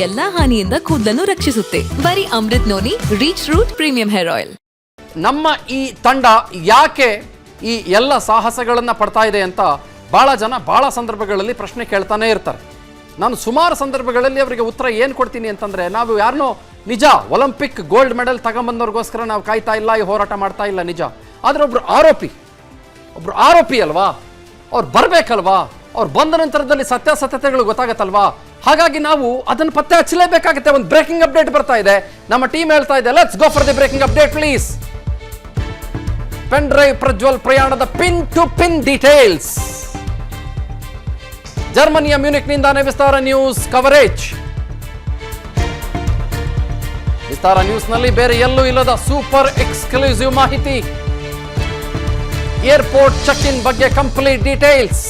ಎಲ್ಲಾ ಹಾನಿಯಿಂದ ಕೂದಲನ್ನು ರಕ್ಷಿಸುತ್ತೆ. ಬರೀ Amrit noni reach root premium hair oil. ನಮ್ಮ ಈ ತಂಡ ಯಾಕೆ ಈ ಎಲ್ಲ ಸಾಹಸಗಳನ್ನು ಪಡ್ತಾ ಇದೆ ಅಂತ ಭಾಳ ಜನ ಭಾಳ ಸಂದರ್ಭಗಳಲ್ಲಿ ಪ್ರಶ್ನೆ ಕೇಳ್ತಾನೆ ಇರ್ತಾರೆ. ನಾನು ಸುಮಾರು ಸಂದರ್ಭಗಳಲ್ಲಿ ಅವರಿಗೆ ಉತ್ತರ ಏನು ಕೊಡ್ತೀನಿ ಅಂತಂದರೆ, ನಾವು ಯಾರನ್ನೋ ನಿಜ ಒಲಿಂಪಿಕ್ ಗೋಲ್ಡ್ ಮೆಡಲ್ ತಗೊಂಬಂದವ್ರಿಗೋಸ್ಕರ ನಾವು ಕಾಯ್ತಾ ಇಲ್ಲ, ಈ ಹೋರಾಟ ಮಾಡ್ತಾ ಇಲ್ಲ ನಿಜ. ಆದರೆ ಒಬ್ರು ಆರೋಪಿ ಅಲ್ವಾ, ಅವ್ರು ಬರಬೇಕಲ್ವಾ, ಅವ್ರು ಬಂದ ನಂತರದಲ್ಲಿ ಸತ್ಯಾಸತ್ಯತೆಗಳು ಗೊತ್ತಾಗತ್ತಲ್ವಾ. ಹಾಗಾಗಿ ನಾವು ಅದನ್ನು ಪತ್ತೆ ಹಚ್ಚಲೇಬೇಕಾಗುತ್ತೆ. ಒಂದು ಬ್ರೇಕಿಂಗ್ ಅಪ್ಡೇಟ್ ಬರ್ತಾ ಇದೆ, ನಮ್ಮ ಟೀಮ್ ಹೇಳ್ತಾ ಇದೆ. Let's go for the breaking update please. Pen drive Prajwal ಪ್ರಯಾಣದ ಪಿನ್ ಟು ಪಿನ್ ಡೀಟೇಲ್ಸ್. ಜರ್ಮನಿಯ ಮ್ಯೂನಿಕ್ನಿಂದಾನೆ ವಿಸ್ತಾರ ನ್ಯೂಸ್ ಕವರೇಜ್. ವಿಸ್ತಾರ ನ್ಯೂಸ್ನಲ್ಲಿ ಬೇರೆ ಎಲ್ಲೂ ಇಲ್ಲದ ಸೂಪರ್ ಎಕ್ಸ್ಕ್ಲೂಸಿವ್ ಮಾಹಿತಿ. ಏರ್ಪೋರ್ಟ್ ಚೆಕ್ ಇನ್ ಬಗ್ಗೆ ಕಂಪ್ಲೀಟ್ ಡೀಟೇಲ್ಸ್.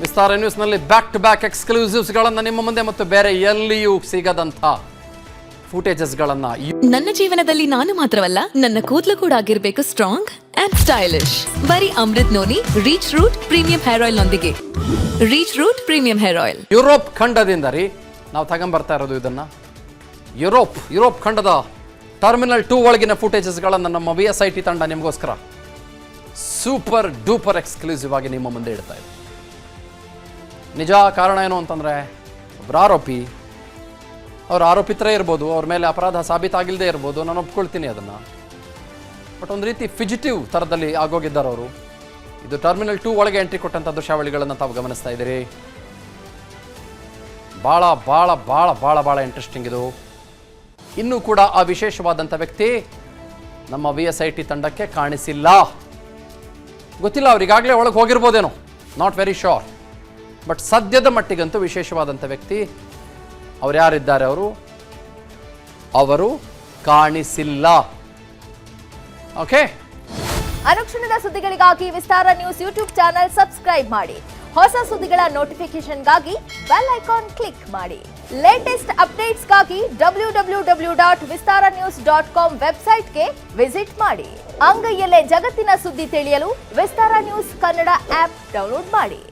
ವಿಸ್ತಾರ ನ್ಯೂಸ್ನಲ್ಲಿ ಬ್ಯಾಕ್ ಟು ಬ್ಯಾಕ್ ಎಕ್ಸ್ಕ್ಲೂಸಿವ್ಸ್ಗಳನ್ನು ನಿಮ್ಮ ಮುಂದೆ ಮತ್ತು ಬೇರೆ ಎಲ್ಲಿಯೂ ಸಿಗದಂಥ ಫುಟೇಜಸ್ಗಳನ್ನು. ನನ್ನ ಜೀವನದಲ್ಲಿ ನಾನು ಮಾತ್ರವಲ್ಲ, ನನ್ನ ಕೂದಲು ಕೂಡ ಆಗಿರ್ಬೇಕು ಸ್ಟ್ರಾಂಗ್ ಅಂಡ್ ಸ್ಟೈಲಿಶ್. ಬರೀ Amrit noni reach root premium hair oil ನೊಂದಿಗೆ. Reach root premium hair oil. Europe ಖಂಡದಿಂದ ನಾವು ತಗೊಂಡ್ಬರ್ತಾ ಇರೋದು ಇದನ್ನ. ಯುರೋಪ್ ಖಂಡದ ಟರ್ಮಿನಲ್ 2 ಒಳಗಿನ ಫುಟೇಜಸ್ಗಳನ್ನು ನಮ್ಮ VSIT ತಂಡ ನಿಮಗೋಸ್ಕರ ಸೂಪರ್ ಡೂಪರ್ ಎಕ್ಸ್ಕ್ಲೂಸಿವ್ ಆಗಿ ನಿಮ್ಮ ಮುಂದೆ ಇಡ್ತಾ ಇದೆ. ನಿಜ ಕಾರಣ ಏನು ಅಂತಂದರೆ, ಒಬ್ಬರು ಅವ್ರು ಆರೋಪಿತರೇ ಇರ್ಬೋದು, ಅವ್ರ ಮೇಲೆ ಅಪರಾಧ ಸಾಬೀತಾಗಿಲ್ಲದೆ ಇರ್ಬೋದು, ನಾನು ಒಪ್ಕೊಳ್ತೀನಿ ಅದನ್ನು. ಬಟ್ ಒಂದು ರೀತಿ ಫಿಜಿಟಿವ್ ಥರದಲ್ಲಿ ಆಗೋಗಿದ್ದಾರೆ ಅವರು. ಇದು ಟರ್ಮಿನಲ್ 2 ಒಳಗೆ ಎಂಟ್ರಿ ಕೊಟ್ಟಂಥ ದೃಶ್ಯಾವಳಿಗಳನ್ನು ತಾವು ಗಮನಿಸ್ತಾ ಇದ್ದೀರಿ. ಭಾಳ ಭಾಳ ಭಾಳ ಭಾಳ ಭಾಳ ಇಂಟ್ರೆಸ್ಟಿಂಗ್ ಇದು. ಇನ್ನೂ ಕೂಡ ಆ ವಿಶೇಷವಾದಂಥ ವ್ಯಕ್ತಿ ನಮ್ಮ VSIT ತಂಡಕ್ಕೆ ಕಾಣಿಸಿಲ್ಲ. ಗೊತ್ತಿಲ್ಲ, ಅವ್ರಿಗಾಗಲೇ ಒಳಗೆ ಹೋಗಿರ್ಬೋದೇನೋ, ನಾಟ್ ವೆರಿ ಶೋರ್. ಬಟ್ ಸದ್ಯದ ಮಟ್ಟಿಗಂತೂ ವಿಶೇಷವಾದಂಥ ವ್ಯಕ್ತಿ ಅವ್ರು ಯಾರಿದ್ದಾರೆ, ಅವರು ಕಾಣಿಸಿಲ್ಲ. ಓಕೆ, ಅನುಕ್ಷಣದ ಸುದ್ದಿಗಳಿಗಾಗಿ ವಿಸ್ತಾರ ನ್ಯೂಸ್ ಯೂಟ್ಯೂಬ್ ಚಾನೆಲ್ ಸಬ್ಸ್ಕ್ರೈಬ್ ಮಾಡಿ. ಹೊಸ ಸುದ್ದಿಗಳ ನೋಟಿಫಿಕೇಶನ್ಗಾಗಿ ಬೆಲ್ ಐಕಾನ್ ಕ್ಲಿಕ್ ಮಾಡಿ. ಲೇಟೆಸ್ಟ್ ಅಪ್ಡೇಟ್ಸ್ಗಾಗಿ www.vistaranews.com ವೆಬ್ಸೈಟ್ಗೆ ವಿಸಿಟ್ ಮಾಡಿ. ಅಂಗೈಯಲ್ಲೇ ಜಗತ್ತಿನ ಸುದ್ದಿ ತಿಳಿಯಲು ವಿಸ್ತಾರ ನ್ಯೂಸ್ ಕನ್ನಡ ಆಪ್ ಡೌನ್ಲೋಡ್ ಮಾಡಿ.